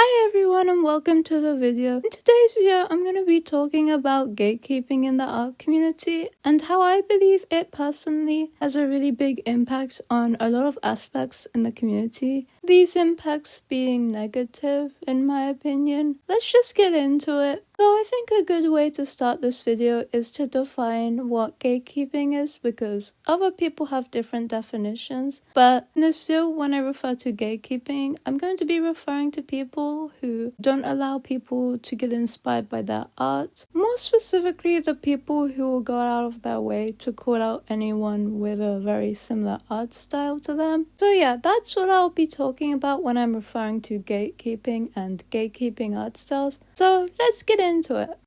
Hi everyone and welcome to the video. In today's video, I'm going to be talking about gatekeeping in the art community and how I believe it personally has a really big impact on a lot of aspects in the community. These impacts being negative in my opinion. Let's just get into it. So I think a good way to start this video is to define what gatekeeping is because other people have different definitions. But in this video, when I refer to gatekeeping, I'm going to be referring to people who don't allow people to get inspired by their art. More specifically, the people who will go out of their way to call out anyone with a very similar art style to them. So yeah, that's what I'll be talking about when I'm referring to gatekeeping and gatekeeping art styles. So let's get into it.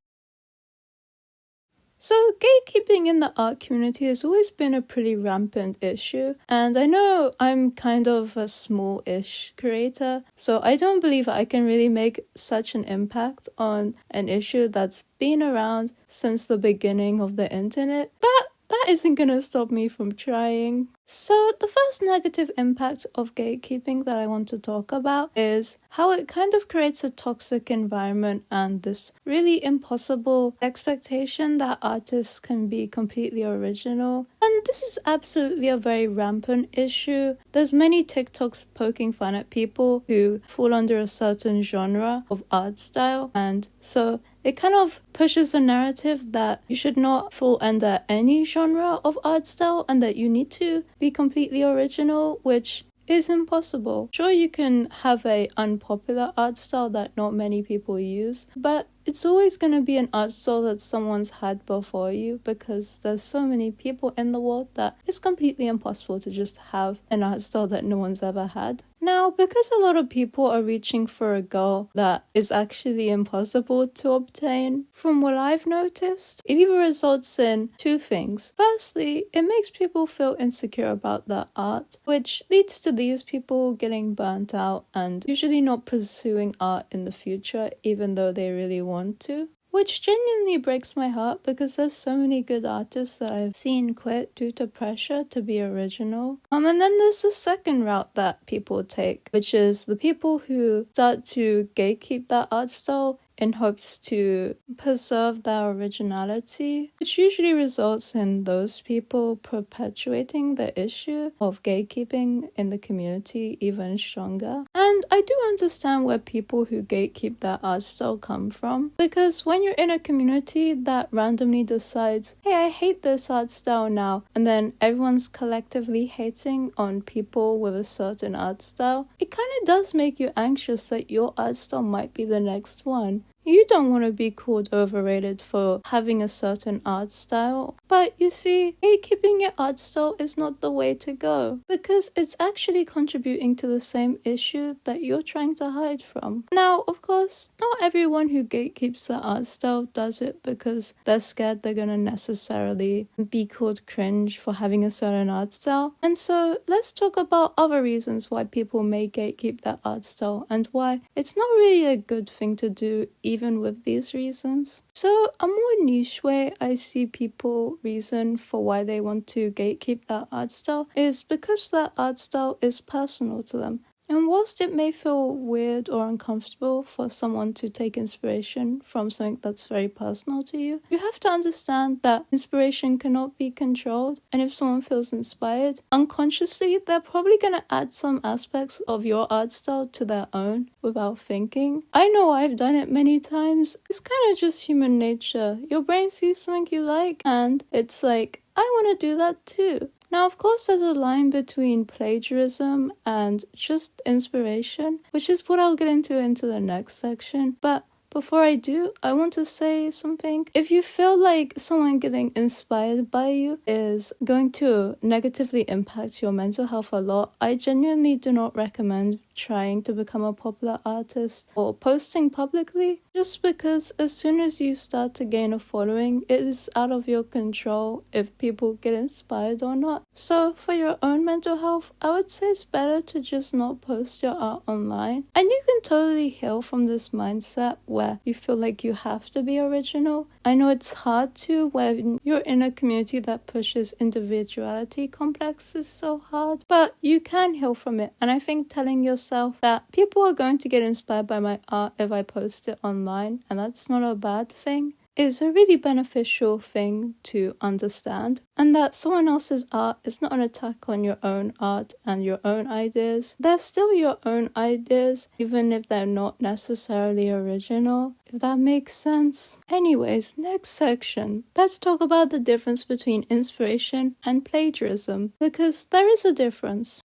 So gatekeeping in the art community has always been a pretty rampant issue, and I know I'm kind of a small-ish creator, so I don't believe I can really make such an impact on an issue that's been around since the beginning of the internet, but that isn't gonna stop me from trying. So the first negative impact of gatekeeping that I want to talk about is how it kind of creates a toxic environment and this really impossible expectation that artists can be completely original. And this is absolutely a very rampant issue. There's many TikToks poking fun at people who fall under a certain genre of art style, and so it kind of pushes a narrative that you should not fall under any genre of art style and that you need to be completely original, which is impossible. Sure, you can have a unpopular art style that not many people use, but it's always going to be an art style that someone's had before you because there's so many people in the world that it's completely impossible to just have an art style that no one's ever had. Now, because a lot of people are reaching for a goal that is actually impossible to obtain, from what I've noticed, it either results in two things. Firstly, it makes people feel insecure about their art, which leads to these people getting burnt out and usually not pursuing art in the future, even though they really want to. Which genuinely breaks my heart because there's so many good artists that I've seen quit due to pressure to be original. And then there's the second route that people take, which is the people who start to gatekeep that art style in hopes to preserve their originality, which usually results in those people perpetuating the issue of gatekeeping in the community even stronger. And I do understand where people who gatekeep their art style come from, because when you're in a community that randomly decides, hey, I hate this art style now, and then everyone's collectively hating on people with a certain art style, it kind of does make you anxious that your art style might be the next one. You don't want to be called overrated for having a certain art style. But you see, gatekeeping your art style is not the way to go because it's actually contributing to the same issue that you're trying to hide from. Now, of course, not everyone who gatekeeps their art style does it because they're scared they're gonna necessarily be called cringe for having a certain art style. And so let's talk about other reasons why people may gatekeep their art style and why it's not really a good thing to do even with these reasons. So a more niche way I see people reason for why they want to gatekeep that art style is because that art style is personal to them. And whilst it may feel weird or uncomfortable for someone to take inspiration from something that's very personal to you, you have to understand that inspiration cannot be controlled. And if someone feels inspired, unconsciously, they're probably going to add some aspects of your art style to their own without thinking. I know I've done it many times. It's kind of just human nature. Your brain sees something you like and it's like, I want to do that too. Now, of course, there's a line between plagiarism and just inspiration, which is what I'll get into the next section. But before I do, I want to say something. If you feel like someone getting inspired by you is going to negatively impact your mental health a lot, I genuinely do not recommend trying to become a popular artist or posting publicly, just because as soon as you start to gain a following, it is out of your control if people get inspired or not. So for your own mental health, I would say it's better to just not post your art online. And you can totally heal from this mindset where you feel like you have to be original I know it's hard to when you're in a community that pushes individuality complexes so hard, but you can heal from it. And I think telling yourself that people are going to get inspired by my art if I post it online, and that's not a bad thing, is a really beneficial thing to understand, and that someone else's art is not an attack on your own art and your own ideas. They're still your own ideas, even if they're not necessarily original, if that makes sense. Anyways, next section. Let's talk about the difference between inspiration and plagiarism, because there is a difference.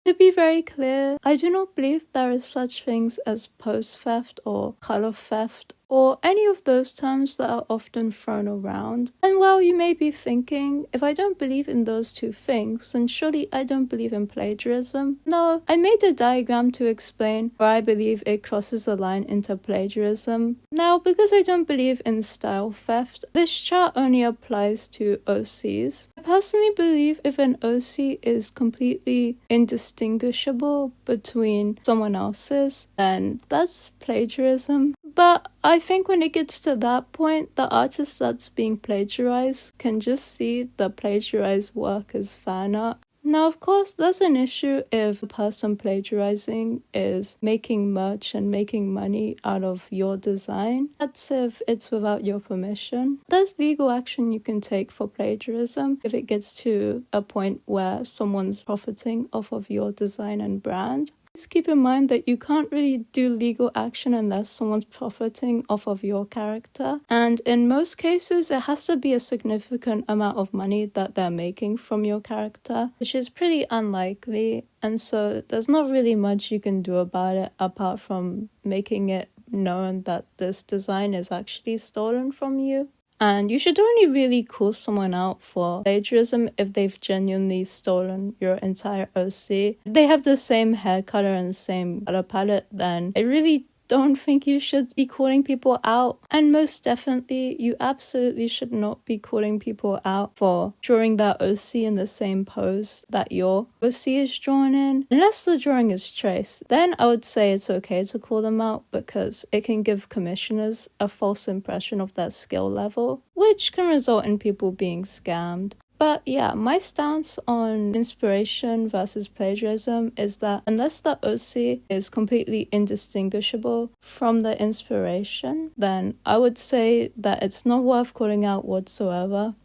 To be very clear, I do not believe there is such things as pose theft or color theft or any of those terms that are often thrown around. And while you may be thinking, if I don't believe in those two things, then surely I don't believe in plagiarism. No, I made a diagram to explain where I believe it crosses a line into plagiarism. Now, because I don't believe in style theft, this chart only applies to OCs. I personally believe if an OC is completely indistinguishable between someone else's, then that's plagiarism. But I think when it gets to that point, the artist that's being plagiarized can just see the plagiarized work as fan art. Now, of course, there's an issue if the person plagiarizing is making merch and making money out of your design. That's if it's without your permission. There's legal action you can take for plagiarism if it gets to a point where someone's profiting off of your design and brand. Please keep in mind that you can't really do legal action unless someone's profiting off of your character. And in most cases, it has to be a significant amount of money that they're making from your character, which is pretty unlikely. And so there's not really much you can do about it apart from making it known that this design is actually stolen from you. And you should only really call someone out for plagiarism if they've genuinely stolen your entire OC. If they have the same hair color and same color palette, then I really don't think you should be calling people out. And most definitely, you absolutely should not be calling people out for drawing that OC in the same pose that your OC is drawn in. Unless the drawing is traced, then I would say it's okay to call them out because it can give commissioners a false impression of their skill level, which can result in people being scammed. But yeah, my stance on inspiration versus plagiarism is that unless the OC is completely indistinguishable from the inspiration, then I would say that it's not worth calling out whatsoever.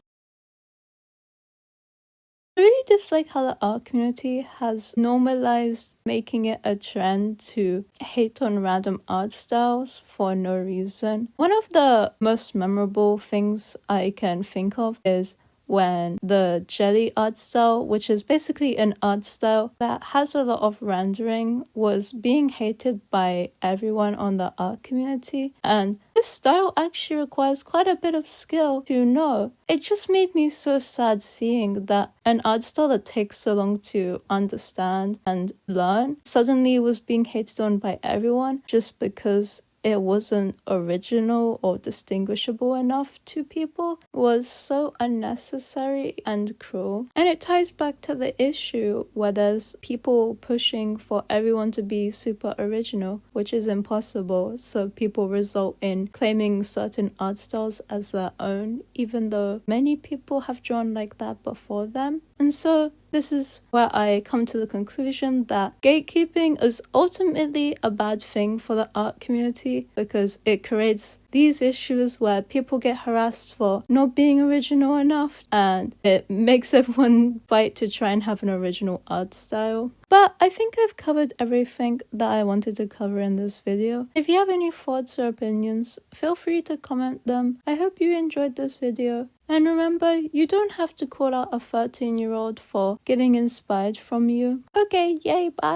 I really dislike how the art community has normalized making it a trend to hate on random art styles for no reason. One of the most memorable things I can think of is when the jelly art style, which is basically an art style that has a lot of rendering, was being hated by everyone on the art community. And this style actually requires quite a bit of skill to know. It just made me so sad seeing that an art style that takes so long to understand and learn suddenly was being hated on by everyone just because it wasn't original or distinguishable enough to people was so unnecessary and cruel. And it ties back to the issue where there's people pushing for everyone to be super original, which is impossible. So people result in claiming certain art styles as their own, even though many people have drawn like that before them. And so this is where I come to the conclusion that gatekeeping is ultimately a bad thing for the art community because it creates these issues where people get harassed for not being original enough, and it makes everyone fight to try and have an original art style. But I think I've covered everything that I wanted to cover in this video. If you have any thoughts or opinions, feel free to comment them. I hope you enjoyed this video. And remember, you don't have to call out a 13-year-old for getting inspired from you. Okay, yay, bye.